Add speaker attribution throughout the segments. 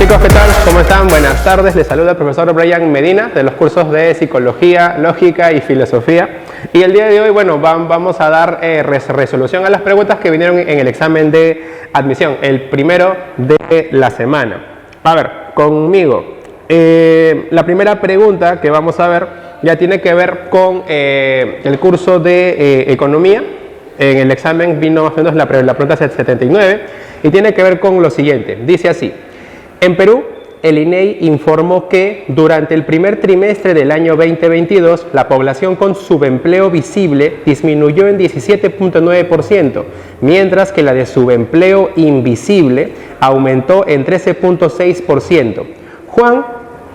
Speaker 1: chicos, ¿qué tal? ¿Cómo están? Buenas tardes. Les saluda el profesor Brian Medina de los cursos de Psicología, Lógica y Filosofía. Y el día de hoy, bueno, vamos a dar resolución a las preguntas que vinieron en el examen de admisión, el primero de la semana. A ver, conmigo. La primera pregunta que vamos a ver ya tiene que ver con el curso de Economía. En el examen vino más o menos la pregunta 79 y tiene que ver con lo siguiente. Dice así: en Perú, el INEI informó que durante el primer trimestre del año 2022, la población con subempleo visible disminuyó en 17.9%, mientras que la de subempleo invisible aumentó en 13.6%. Juan,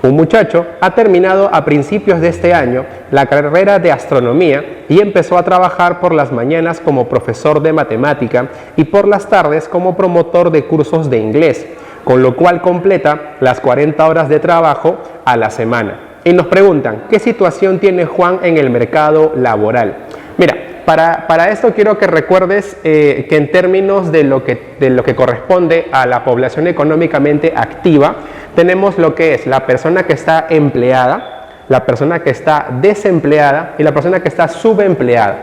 Speaker 1: un muchacho, ha terminado a principios de este año la carrera de astronomía y empezó a trabajar por las mañanas como profesor de matemática y por las tardes como promotor de cursos de inglés, con lo cual completa las 40 horas de trabajo a la semana. Y nos preguntan, ¿qué situación tiene Juan en el mercado laboral? Mira, para esto quiero que recuerdes que en términos de lo que corresponde a la población económicamente activa, tenemos lo que es la persona que está empleada, la persona que está desempleada y la persona que está subempleada.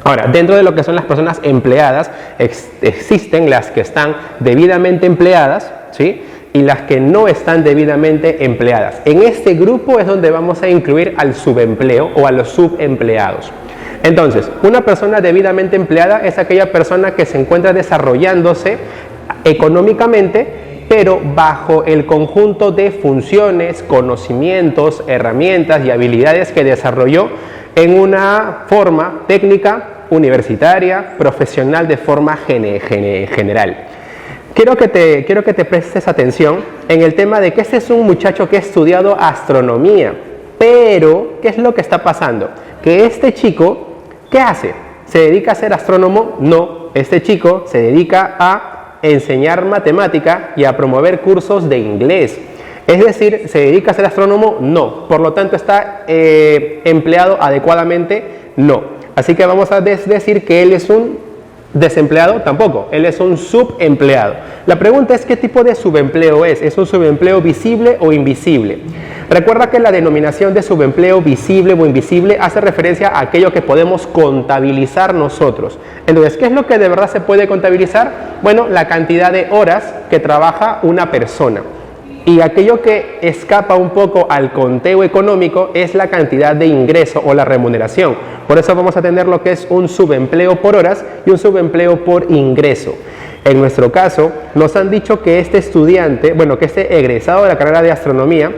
Speaker 1: Ahora, dentro de lo que son las personas empleadas, existen las que están debidamente empleadas, ¿sí?, y las que no están debidamente empleadas. En este grupo es donde vamos a incluir al subempleo o a los subempleados. Entonces, una persona debidamente empleada es aquella persona que se encuentra desarrollándose económicamente, pero bajo el conjunto de funciones, conocimientos, herramientas y habilidades que desarrolló en una forma técnica, universitaria, profesional, de forma general. Quiero que te prestes atención en el tema de que este es un muchacho que ha estudiado astronomía, pero ¿qué es lo que está pasando? Que este chico, ¿qué hace? ¿Se dedica a ser astrónomo? No, este chico se dedica a enseñar matemática y a promover cursos de inglés. Es decir, ¿se dedica a ser astrónomo? No. Por lo tanto, ¿está empleado adecuadamente? No. Así que vamos a decir que él es un desempleado, tampoco. Él es un subempleado. La pregunta es, ¿qué tipo de subempleo es? ¿Es un subempleo visible o invisible? Recuerda que la denominación de subempleo visible o invisible hace referencia a aquello que podemos contabilizar nosotros. Entonces, ¿qué es lo que de verdad se puede contabilizar? Bueno, la cantidad de horas que trabaja una persona. Y aquello que escapa un poco al conteo económico es la cantidad de ingreso o la remuneración. Por eso vamos a tener lo que es un subempleo por horas y un subempleo por ingreso. En nuestro caso, nos han dicho que este estudiante, que este egresado de la carrera de astronomía,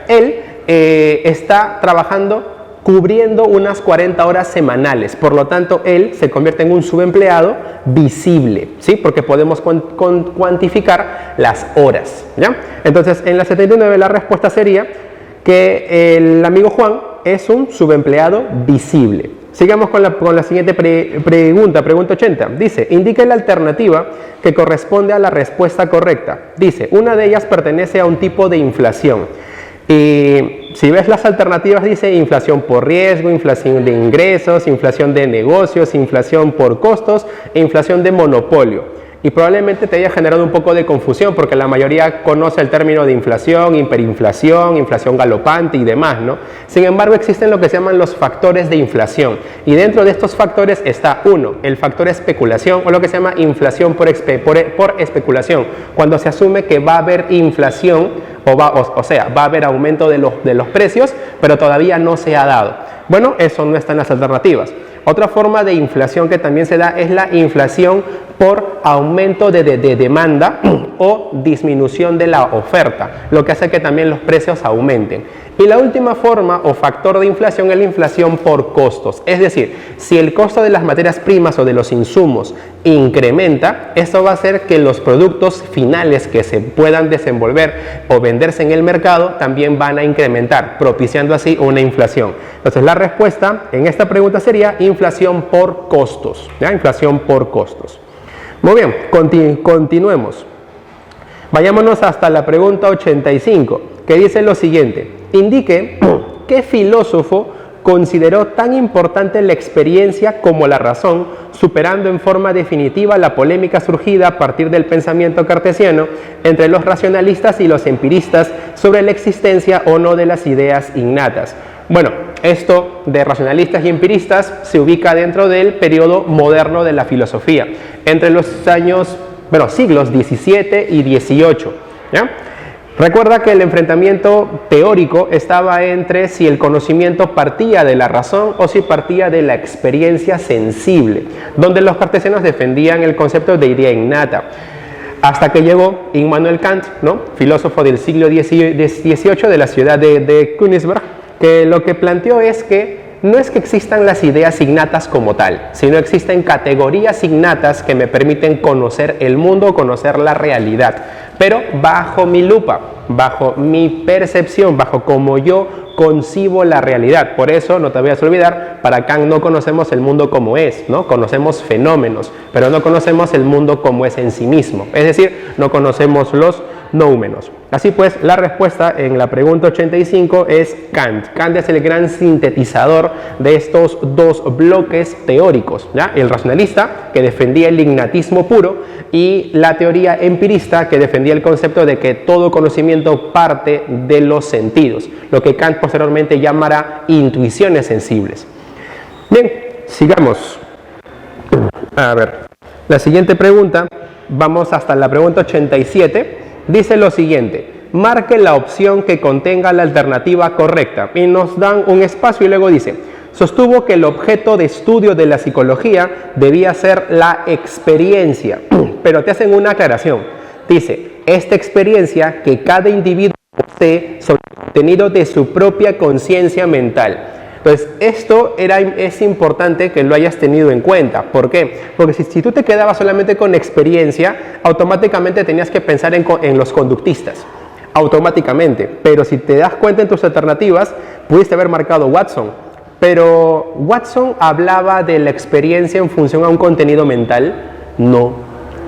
Speaker 1: él está trabajando cubriendo unas 40 horas semanales. Por lo tanto, él se convierte en un subempleado visible, ¿sí? Porque podemos cuantificar las horas, ¿ya? Entonces, en la 79 la respuesta sería que el amigo Juan es un subempleado visible. Sigamos con la siguiente pregunta 80. Dice, indique la alternativa que corresponde a la respuesta correcta. Dice, una de ellas pertenece a un tipo de inflación. Y si ves las alternativas, dice inflación por riesgo, inflación de ingresos, inflación de negocios, inflación por costos e inflación de monopolio. Y probablemente te haya generado un poco de confusión porque la mayoría conoce el término de inflación, hiperinflación, inflación galopante y demás, ¿no? Sin embargo, existen lo que se llaman los factores de inflación. Y dentro de estos factores está uno, el factor especulación, o lo que se llama inflación por especulación, cuando se asume que va a haber inflación, o sea, va a haber aumento de los precios, pero todavía no se ha dado. Bueno, eso no está en las alternativas. Otra forma de inflación que también se da es la inflación por aumento de demanda o disminución de la oferta, lo que hace que también los precios aumenten. Y la última forma o factor de inflación es la inflación por costos. Es decir, si el costo de las materias primas o de los insumos incrementa, esto va a hacer que los productos finales que se puedan desenvolver o venderse en el mercado también van a incrementar, propiciando así una inflación. Entonces, la respuesta en esta pregunta sería inflación por costos, ¿ya? Inflación por costos. Muy bien, continuemos. Vayámonos hasta la pregunta 85, que dice lo siguiente. Indique qué filósofo consideró tan importante la experiencia como la razón, superando en forma definitiva la polémica surgida a partir del pensamiento cartesiano entre los racionalistas y los empiristas sobre la existencia o no de las ideas innatas. Bueno, esto de racionalistas y empiristas se ubica dentro del periodo moderno de la filosofía, entre los siglos XVII y XVIII, ¿ya? Recuerda que el enfrentamiento teórico estaba entre si el conocimiento partía de la razón o si partía de la experiencia sensible, donde los cartesianos defendían el concepto de idea innata. Hasta que llegó Immanuel Kant, ¿no?, filósofo del siglo XVIII de la ciudad de Königsberg, que lo que planteó es que no es que existan las ideas innatas como tal, sino existen categorías innatas que me permiten conocer el mundo, conocer la realidad, pero bajo mi lupa, bajo mi percepción, bajo cómo yo concibo la realidad. Por eso, no te vayas a olvidar, para Kant no conocemos el mundo como es, ¿no? Conocemos fenómenos, pero no conocemos el mundo como es en sí mismo. Es decir, no conocemos los noúmenos. Así pues, la respuesta en la pregunta 85 es Kant. Kant es el gran sintetizador de estos dos bloques teóricos, ¿ya? El racionalista, que defendía el innatismo puro, y la teoría empirista, que defendía el concepto de que todo conocimiento parte de los sentidos, lo que Kant posteriormente llamará intuiciones sensibles. Bien, sigamos. A ver, la siguiente pregunta, vamos hasta la pregunta 87. Dice lo siguiente: marque la opción que contenga la alternativa correcta, y nos dan un espacio y luego dice: sostuvo que el objeto de estudio de la psicología debía ser la experiencia, pero te hacen una aclaración. Dice: esta experiencia que cada individuo posee sobre el contenido de su propia conciencia mental. Entonces, esto es importante que lo hayas tenido en cuenta. ¿Por qué? Porque si tú te quedabas solamente con experiencia, automáticamente tenías que pensar en los conductistas. Automáticamente. Pero si te das cuenta en tus alternativas, pudiste haber marcado Watson. Pero ¿Watson hablaba de la experiencia en función a un contenido mental? No.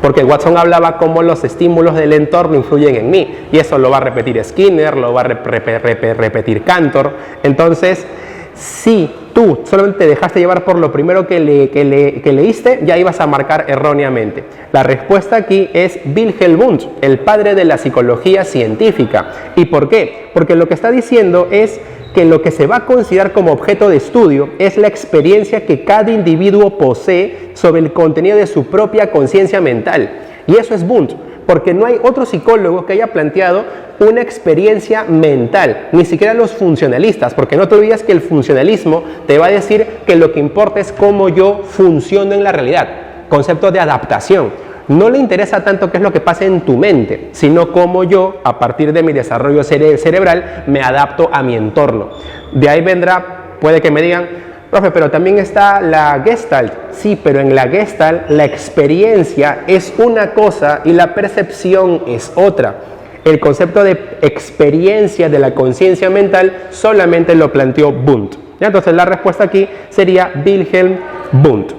Speaker 1: Porque Watson hablaba cómo los estímulos del entorno influyen en mí. Y eso lo va a repetir Skinner, lo va a repetir Cantor. Entonces, si tú solamente te dejaste llevar por lo primero que leíste, ya ibas a marcar erróneamente. La respuesta aquí es Wilhelm Wundt, el padre de la psicología científica. ¿Y por qué? Porque lo que está diciendo es que lo que se va a considerar como objeto de estudio es la experiencia que cada individuo posee sobre el contenido de su propia conciencia mental. Y eso es Wundt, porque no hay otro psicólogo que haya planteado una experiencia mental, ni siquiera los funcionalistas, porque no te olvides que el funcionalismo te va a decir que lo que importa es cómo yo funciono en la realidad, concepto de adaptación. No le interesa tanto qué es lo que pasa en tu mente, sino cómo yo, a partir de mi desarrollo cerebral, me adapto a mi entorno. De ahí vendrá, puede que me digan: profe, pero también está la Gestalt. Sí, pero en la Gestalt la experiencia es una cosa y la percepción es otra. El concepto de experiencia de la conciencia mental solamente lo planteó Wundt. Entonces la respuesta aquí sería Wilhelm Wundt.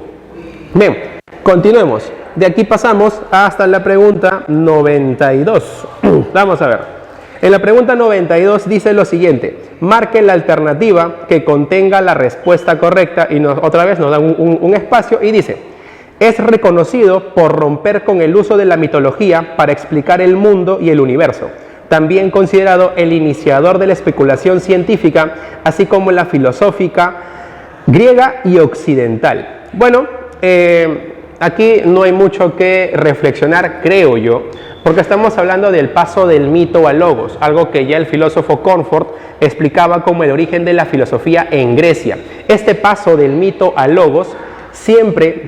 Speaker 1: Bien, continuemos. De aquí pasamos hasta la pregunta 92. Vamos a ver. En la pregunta 92 dice lo siguiente: marque la alternativa que contenga la respuesta correcta, y otra vez nos dan un espacio y dice: es reconocido por romper con el uso de la mitología para explicar el mundo y el universo, también considerado el iniciador de la especulación científica, así como la filosófica griega y occidental. Bueno, aquí no hay mucho que reflexionar, creo yo, porque estamos hablando del paso del mito al logos, algo que ya el filósofo Comfort explicaba como el origen de la filosofía en Grecia. Este paso del mito al logos siempre,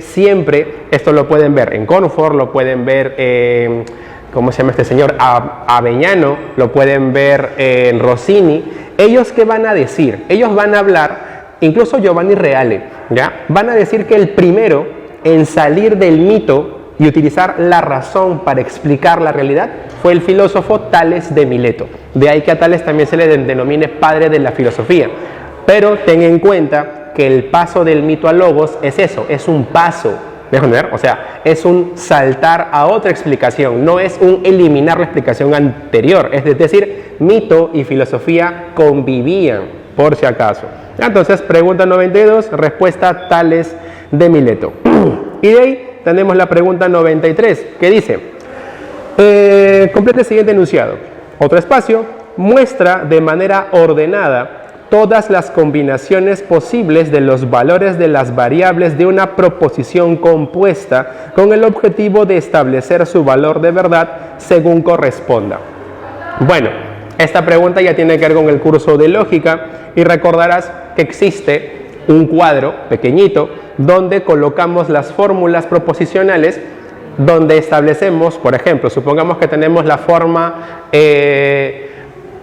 Speaker 1: esto lo pueden ver en Comfort, lo pueden ver en, ¿cómo se llama este señor? Avellano, lo pueden ver en Rossini. ¿Ellos qué van a decir? Ellos van a hablar, incluso Giovanni Reale, ¿ya? Van a decir que el primero en salir del mito y utilizar la razón para explicar la realidad fue el filósofo Tales de Mileto. De ahí que a Tales también se le denomine padre de la filosofía. Pero ten en cuenta que el paso del mito al logos es eso, es un paso. ¿Déjame ver? O sea, es un saltar a otra explicación, no es un eliminar la explicación anterior. Es decir, mito y filosofía convivían, por si acaso. Entonces, pregunta 92, respuesta Tales de Mileto. Y de ahí tenemos la pregunta 93, que dice, complete el siguiente enunciado. Otro espacio, muestra de manera ordenada todas las combinaciones posibles de los valores de las variables de una proposición compuesta con el objetivo de establecer su valor de verdad según corresponda. Bueno, esta pregunta ya tiene que ver con el curso de lógica y recordarás que existe un cuadro pequeñito donde colocamos las fórmulas proposicionales, donde establecemos, por ejemplo, supongamos que tenemos la forma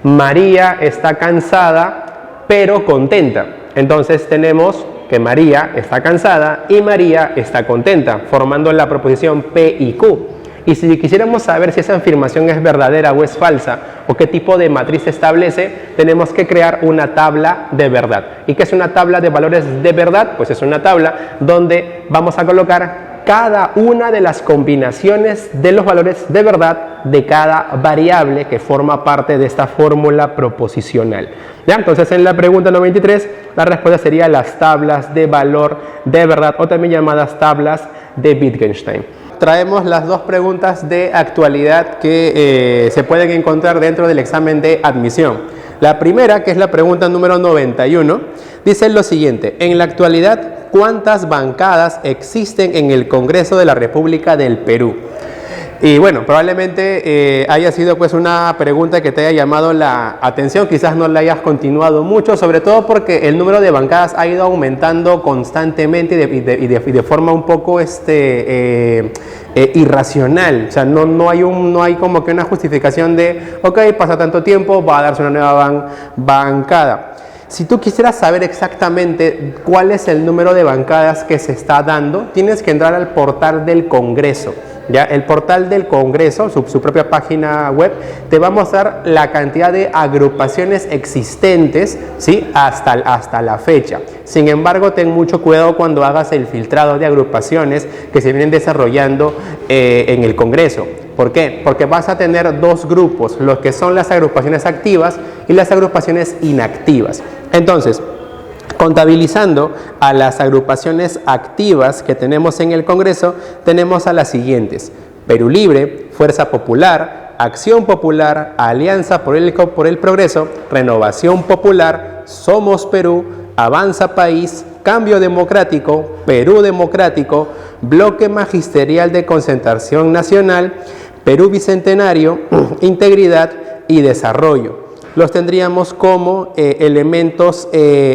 Speaker 1: María está cansada pero contenta. Entonces tenemos que María está cansada y María está contenta, formando la proposición P y Q. Y si quisiéramos saber si esa afirmación es verdadera o es falsa, o qué tipo de matriz establece, tenemos que crear una tabla de verdad. ¿Y qué es una tabla de valores de verdad? Pues es una tabla donde vamos a colocar cada una de las combinaciones de los valores de verdad de cada variable que forma parte de esta fórmula proposicional. ¿Ya? Entonces, en la pregunta 93, la respuesta sería las tablas de valor de verdad, o también llamadas tablas de Wittgenstein. Traemos las dos preguntas de actualidad que se pueden encontrar dentro del examen de admisión. La primera, que es la pregunta número 91, dice lo siguiente: en la actualidad, ¿cuántas bancadas existen en el Congreso de la República del Perú? Y bueno, probablemente haya sido pues una pregunta que te haya llamado la atención, quizás no la hayas continuado mucho, sobre todo porque el número de bancadas ha ido aumentando constantemente y de forma un poco irracional. O sea, no hay como que una justificación de, ok, pasa tanto tiempo, va a darse una nueva bancada. Si tú quisieras saber exactamente cuál es el número de bancadas que se está dando, tienes que entrar al portal del Congreso. ¿Ya? El portal del Congreso, su propia página web, te va a mostrar la cantidad de agrupaciones existentes, ¿sí? hasta la fecha. Sin embargo, ten mucho cuidado cuando hagas el filtrado de agrupaciones que se vienen desarrollando en el Congreso. ¿Por qué? Porque vas a tener dos grupos, los que son las agrupaciones activas y las agrupaciones inactivas. Entonces, contabilizando a las agrupaciones activas que tenemos en el Congreso, tenemos a las siguientes: Perú Libre, Fuerza Popular, Acción Popular, Alianza por el Progreso, Renovación Popular, Somos Perú, Avanza País, Cambio Democrático, Perú Democrático, Bloque Magisterial de Concertación Nacional, Perú Bicentenario, Integridad y Desarrollo. Los tendríamos como elementos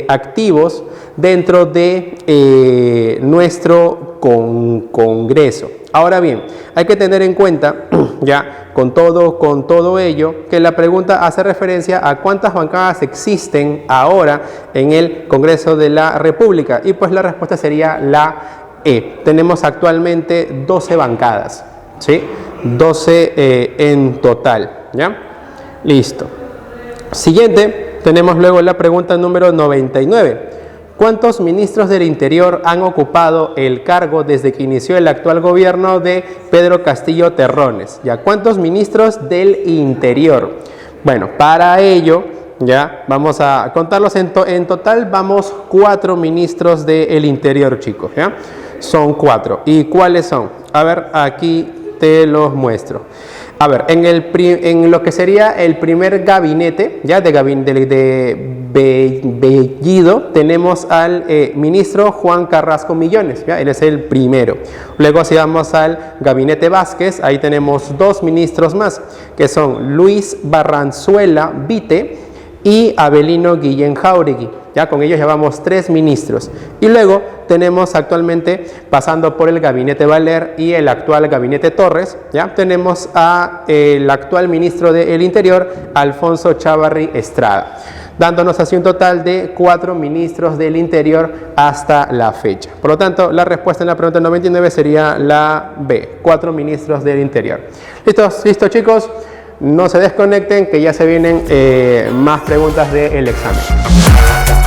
Speaker 1: activos dentro de nuestro Congreso. Ahora bien, hay que tener en cuenta, ya con todo ello, que la pregunta hace referencia a cuántas bancadas existen ahora en el Congreso de la República, y pues la respuesta sería la E. Tenemos actualmente 12 bancadas, ¿sí? 12 en total, ¿ya? Listo. Siguiente, tenemos luego la pregunta número 99. ¿Cuántos ministros del Interior han ocupado el cargo desde que inició el actual gobierno de Pedro Castillo Terrones? ¿Ya? ¿Cuántos ministros del Interior? Bueno, para ello, ya vamos a contarlos en total. Vamos 4 ministros del Interior, chicos, ¿ya? Son 4. ¿Y cuáles son? A ver, aquí te los muestro. A ver, en lo que sería el primer gabinete, ya de Bellido, tenemos al ministro Juan Carrasco Millones, ¿ya? Él es el primero. Luego, si vamos al gabinete Vázquez, ahí tenemos 2 ministros más, que son Luis Barranzuela Vite y Abelino Guillén Jáuregui. Ya con ellos llevamos 3 ministros. Y luego tenemos actualmente, pasando por el gabinete Valer y el actual gabinete Torres, ya tenemos a el actual ministro del Interior, Alfonso Chávarri Estrada, dándonos así un total de 4 ministros del Interior hasta la fecha. Por lo tanto, la respuesta en la pregunta 99 sería la B, 4 ministros del Interior. ¿Listo, chicos? No se desconecten, que ya se vienen más preguntas del examen.